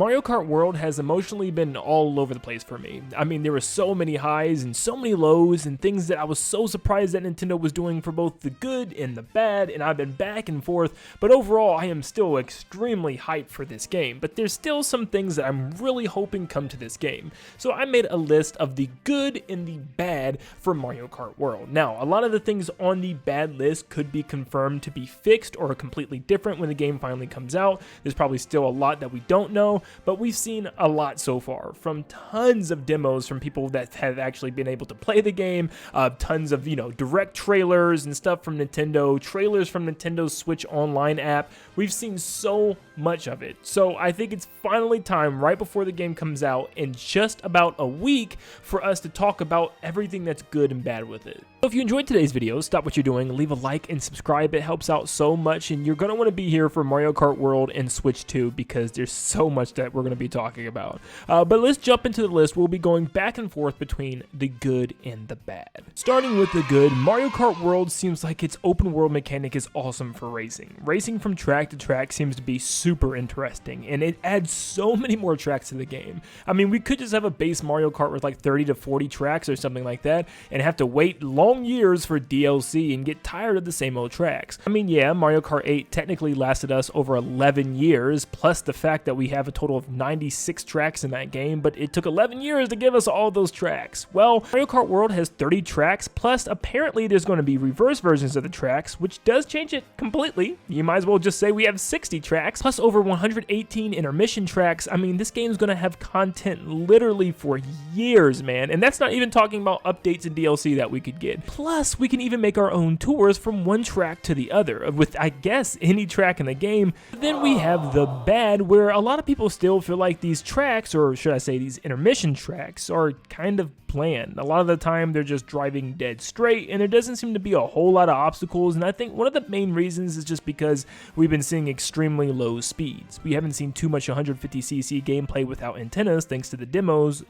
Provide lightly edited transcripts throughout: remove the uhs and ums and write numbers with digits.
Mario Kart World has emotionally been all over the place for me. I mean, there were so many highs and so many lows and things that I was so surprised that Nintendo was doing for both the good and the bad, and I've been back and forth, but overall I am still extremely hyped for this game. But there's still some things that I'm really hoping come to this game. So I made a list of the good and the bad for Mario Kart World. Now, a lot of the things on the bad list could be confirmed to be fixed or completely different when the game finally comes out. There's probably still a lot that we don't know, but we've seen a lot so far, from tons of demos from people that have actually been able to play the game, tons of, direct trailers and stuff from Nintendo, trailers from Nintendo's Switch Online app. We've seen so much of it. So I think it's finally time, right before the game comes out in just about a week, for us to talk about everything that's good and bad with it. So if you enjoyed today's video, stop what you're doing, leave a like and subscribe. It helps out so much, and you're going to want to be here for Mario Kart World and Switch 2 because there's so much that we're going to be talking about. But let's jump into the list. We'll be going back and forth between the good and the bad. Starting with the good, Mario Kart World seems like its open world mechanic is awesome for racing. Racing from track to track seems to be super interesting, and it adds so many more tracks to the game. I mean, we could just have a base Mario Kart with like 30 to 40 tracks or something like that, and have to wait long years for DLC and get tired of the same old tracks. I mean, yeah, Mario Kart 8 technically lasted us over 11 years, plus the fact that we have a total of 96 tracks in that game, but it took 11 years to give us all those tracks. Well, Mario Kart World has 30 tracks, plus apparently there's going to be reverse versions of the tracks, which does change it completely. You might as well just say we have 60 tracks, plus over 118 intermission tracks. I mean, this game's going to have content literally for years, man, and that's not even talking about updates and DLC that we could get. Plus, we can even make our own tours from one track to the other, with, I guess, any track in the game. Then we have the bad, where a lot of people still feel like these tracks, or should I say these intermission tracks, are kind of bland. A lot of the time they're just driving dead straight, and there doesn't seem to be a whole lot of obstacles, and I think one of the main reasons is just because we've been seeing extremely low speeds. We haven't seen too much 150cc gameplay without antennas, thanks to the demos,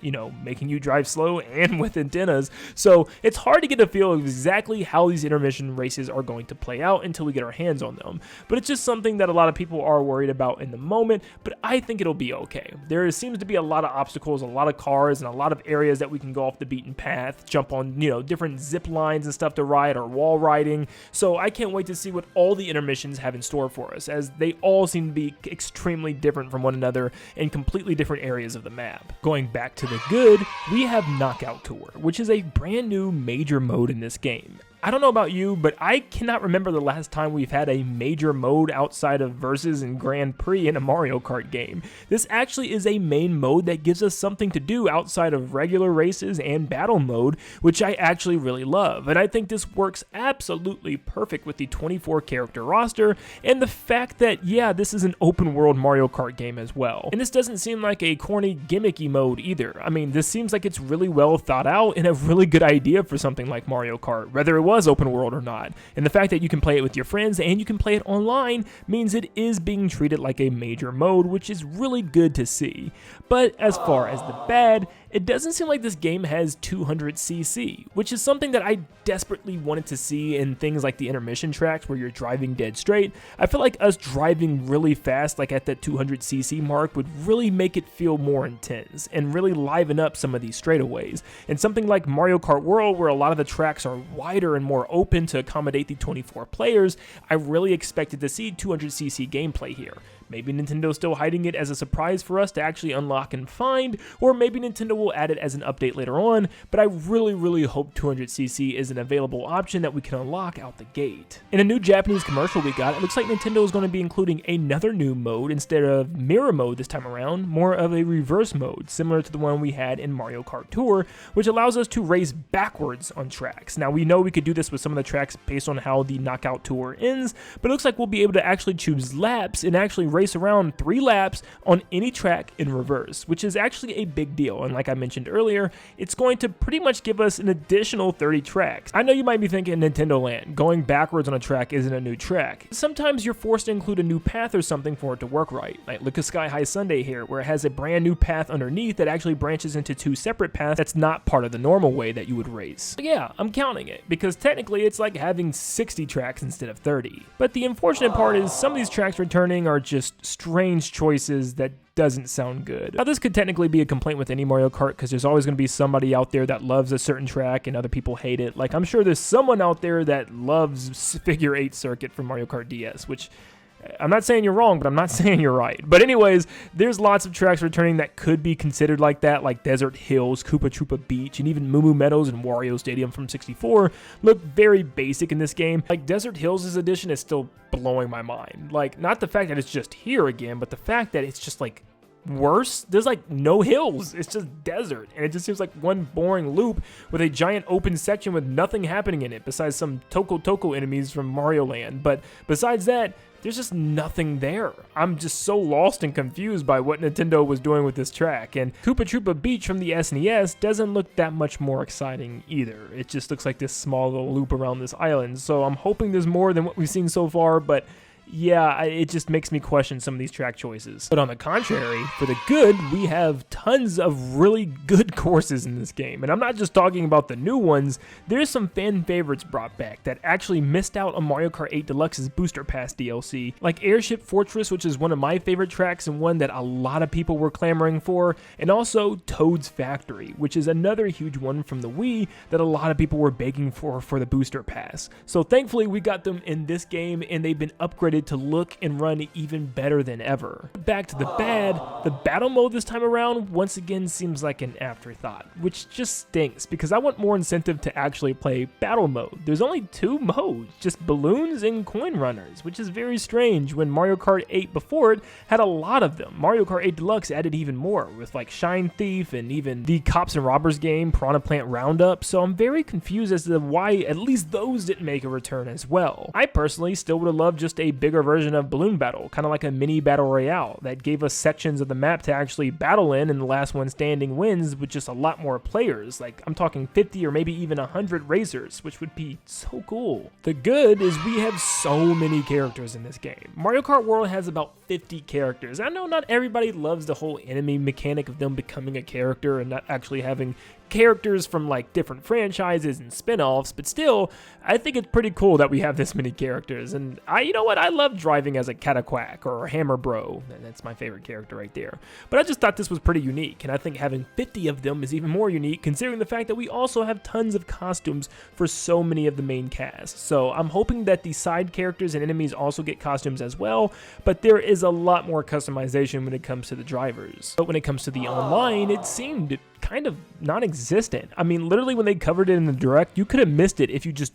making you drive slow and with antennas. So it's hard to get a feel of exactly how these intermission races are going to play out until we get our hands on them. But it's just something that a lot of people are worried about in the moment, but I think it'll be okay. There seems to be a lot of obstacles, a lot of cars, and a lot of areas that we can go off the beaten path, jump on, different zip lines and stuff to ride, or wall riding. So I can't wait to see what all the intermissions have in store for us, as they all seem to be extremely different from one another in completely different areas of the map. Going back to the good, we have Knockout Tour, which is a brand new major mode in this game. I don't know about you, but I cannot remember the last time we've had a major mode outside of Versus and Grand Prix in a Mario Kart game. This actually is a main mode that gives us something to do outside of regular races and battle mode, which I actually really love. And I think this works absolutely perfect with the 24 character roster and the fact that, yeah, this is an open world Mario Kart game as well. And this doesn't seem like a corny gimmicky mode either. I mean, this seems like it's really well thought out and a really good idea for something like Mario Kart, whether it was open world or not. And the fact that you can play it with your friends and you can play it online means it is being treated like a major mode, which is really good to see. But as far as the bad, it doesn't seem like this game has 200cc, which is something that I desperately wanted to see in things like the intermission tracks where you're driving dead straight. I feel like us driving really fast, like at that 200cc mark, would really make it feel more intense and really liven up some of these straightaways. And something like Mario Kart World, where a lot of the tracks are wider and more open to accommodate the 24 players, I really expected to see 200cc gameplay here. Maybe Nintendo's still hiding it as a surprise for us to actually unlock and find, or maybe Nintendo will add it as an update later on, but I really hope 200cc is an available option that we can unlock out the gate. In a new Japanese commercial we got, it looks like Nintendo is going to be including another new mode instead of mirror mode this time around, more of a reverse mode, similar to the one we had in Mario Kart Tour, which allows us to race backwards on tracks. Now, we know we could do this with some of the tracks based on how the Knockout Tour ends, but it looks like we'll be able to actually choose laps and actually race around 3 laps on any track in reverse, which is actually a big deal. And like I mentioned earlier, it's going to pretty much give us an additional 30 tracks. I know you might be thinking, Nintendo Land, going backwards on a track isn't a new track. Sometimes you're forced to include a new path or something for it to work right. Like look at Sky High Sunday here, where it has a brand new path underneath that actually branches into 2 separate paths that's not part of the normal way that you would race. So yeah, I'm counting it, because technically it's like having 60 tracks instead of 30. But the unfortunate part is some of these tracks returning are just just strange choices that doesn't sound good. Now, this could technically be a complaint with any Mario Kart because there's always going to be somebody out there that loves a certain track and other people hate it. Like, I'm sure there's someone out there that loves Figure 8 Circuit from Mario Kart DS, which I'm not saying you're wrong, but I'm not saying you're right. But anyways, there's lots of tracks returning that could be considered like that, like Desert Hills, Koopa Troopa Beach, and even Moo Moo Meadows and Wario Stadium from 64 look very basic in this game. Like, Desert Hills' edition is still blowing my mind. Like, not the fact that it's just here again, but the fact that it's just like worse. There's like no hills, it's just desert, and it just seems like one boring loop with a giant open section with nothing happening in it besides some Toko enemies from Mario Land. But besides that, there's just nothing there. I'm just so lost and confused by what Nintendo was doing with this track. And Koopa Troopa Beach from the SNES doesn't look that much more exciting either. It just looks like this small little loop around this island. So I'm hoping there's more than what we've seen so far, but yeah, it just makes me question some of these track choices. But on the contrary, for the good, we have tons of really good courses in this game. And I'm not just talking about the new ones, there's some fan favorites brought back that actually missed out on Mario Kart 8 Deluxe's Booster Pass DLC, like Airship Fortress, which is one of my favorite tracks and one that a lot of people were clamoring for, and also Toad's Factory, which is another huge one from the Wii that a lot of people were begging for the Booster Pass. So thankfully we got them in this game, and they've been upgraded to look and run even better than ever. Back to the bad, the battle mode this time around once again seems like an afterthought, which just stinks because I want more incentive to actually play battle mode. There's only 2 modes, just balloons and coin runners, which is very strange when Mario Kart 8 before it had a lot of them. Mario Kart 8 Deluxe added even more with like Shine Thief and even the Cops and Robbers game, Piranha Plant Roundup, so I'm very confused as to why at least those didn't make a return as well. I personally still would have loved just a bigger version of Balloon Battle, kind of like a mini battle royale that gave us sections of the map to actually battle in, and the last one standing wins with just a lot more players. Like, I'm talking 50 or maybe even 100 racers, which would be so cool. The good is we have so many characters in this game. Mario Kart World has about 50 characters. I know not everybody loves the whole enemy mechanic of them becoming a character and not actually having characters from like different franchises and spin-offs, but still, I think it's pretty cool that we have this many characters. And you know what, I love driving as a Cataquack or a Hammer Bro, and that's my favorite character right there. But I just thought this was pretty unique, and I think having 50 of them is even more unique considering the fact that we also have tons of costumes for so many of the main cast. So I'm hoping that the side characters and enemies also get costumes as well, but there is a lot more customization when it comes to the drivers. But when it comes to the online, it seemed kind of non-existent. I mean, literally when they covered it in the direct, you could have missed it if you just,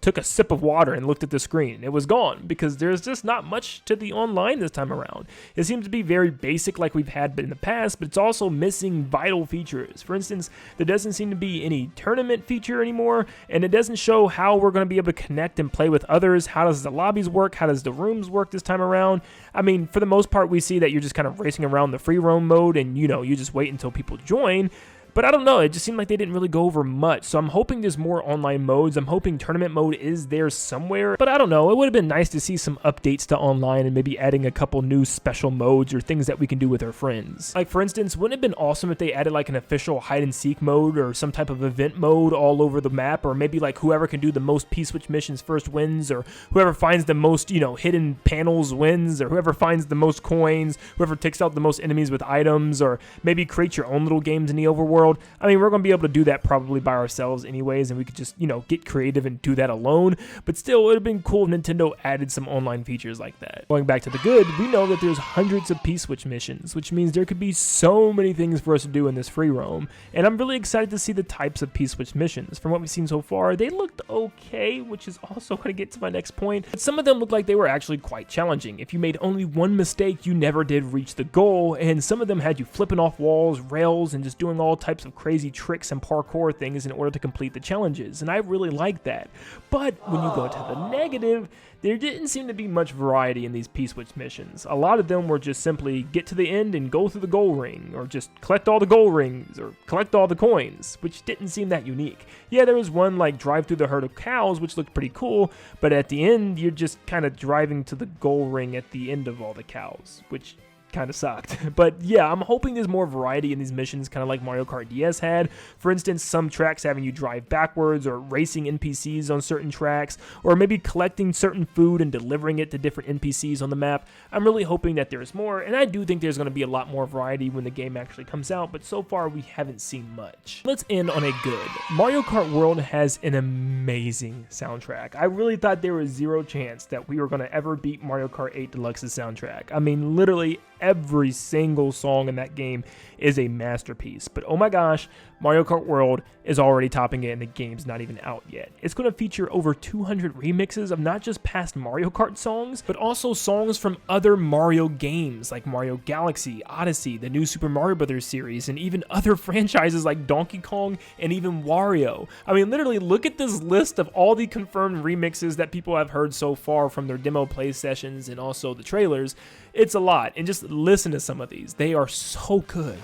took a sip of water and looked at the screen. It was gone because there's just not much to the online this time around. It seems to be very basic like we've had in the past, but it's also missing vital features. For instance, there doesn't seem to be any tournament feature anymore, and it doesn't show how we're going to be able to connect and play with others. How does the lobbies work? How does the rooms work this time around? I mean, for the most part, we see that you're just kind of racing around the free roam mode, and you just wait until people join. But I don't know, it just seemed like they didn't really go over much, so I'm hoping there's more online modes. I'm hoping tournament mode is there somewhere, but I don't know, it would have been nice to see some updates to online and maybe adding a couple new special modes or things that we can do with our friends. Like, for instance, wouldn't it have been awesome if they added like an official hide and seek mode or some type of event mode all over the map, or maybe like whoever can do the most P-Switch missions first wins, or whoever finds the most, hidden panels wins, or whoever finds the most coins, whoever takes out the most enemies with items, or maybe create your own little games in the overworld. I mean, we're going to be able to do that probably by ourselves anyways, and we could just, get creative and do that alone, but still, it would have been cool if Nintendo added some online features like that. Going back to the good, we know that there's hundreds of P-Switch missions, which means there could be so many things for us to do in this free roam, and I'm really excited to see the types of P-Switch missions. From what we've seen so far, they looked okay, which is also going to get to my next point, but some of them looked like they were actually quite challenging. If you made only one mistake, you never did reach the goal, and some of them had you flipping off walls, rails, and just doing all types of crazy tricks and parkour things in order to complete the challenges, and I really like that. But when you go to the negative, there didn't seem to be much variety in these P-Switch missions. A lot of them were just simply get to the end and go through the goal ring, or just collect all the goal rings, or collect all the coins, which didn't seem that unique. Yeah, there was one like drive through the herd of cows, which looked pretty cool, but at the end, you're just kind of driving to the goal ring at the end of all the cows, which kind of sucked. But yeah, I'm hoping there's more variety in these missions, kind of like Mario Kart DS had. For instance, some tracks having you drive backwards, or racing NPCs on certain tracks, or maybe collecting certain food and delivering it to different NPCs on the map. I'm really hoping that there's more, and I do think there's going to be a lot more variety when the game actually comes out, but so far we haven't seen much. Let's end on a good. Mario Kart World has an amazing soundtrack. I really thought there was zero chance that we were going to ever beat Mario Kart 8 Deluxe's soundtrack. I mean, literally every single song in that game is a masterpiece. But oh my gosh, Mario Kart World is already topping it and the game's not even out yet. It's going to feature over 200 remixes of not just past Mario Kart songs, but also songs from other Mario games like Mario Galaxy, Odyssey, the new Super Mario Bros. Series, and even other franchises like Donkey Kong and even Wario. I mean, literally look at this list of all the confirmed remixes that people have heard so far from their demo play sessions and also the trailers. It's a lot, and just listen to some of these. They are so good.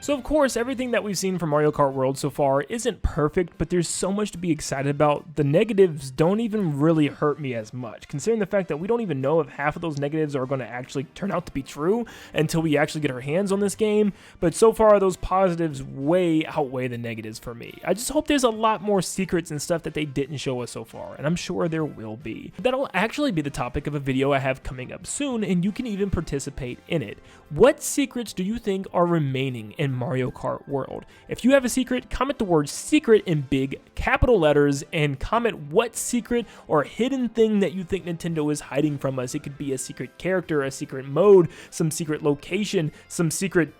So of course, everything that we've seen from Mario Kart World so far isn't perfect, but there's so much to be excited about. The negatives don't even really hurt me as much, considering the fact that we don't even know if half of those negatives are going to actually turn out to be true until we actually get our hands on this game. But so far, those positives way outweigh the negatives for me. I just hope there's a lot more secrets and stuff that they didn't show us so far, and I'm sure there will be. That'll actually be the topic of a video I have coming up soon, and you can even participate in it. What secrets do you think are remaining in Mario Kart World? If you have a secret, comment the word secret in big capital letters and comment what secret or hidden thing that you think Nintendo is hiding from us. It could be a secret character, a secret mode, some secret location, some secret,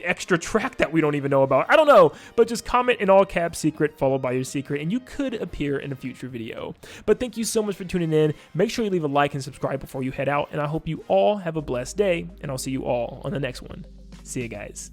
extra track that we don't even know about. I don't know, but just comment in all caps secret followed by your secret and you could appear in a future video. But thank you so much for tuning in. Make sure you leave a like and subscribe before you head out, and I hope you all have a blessed day, and I'll see you all on the next one. See you guys.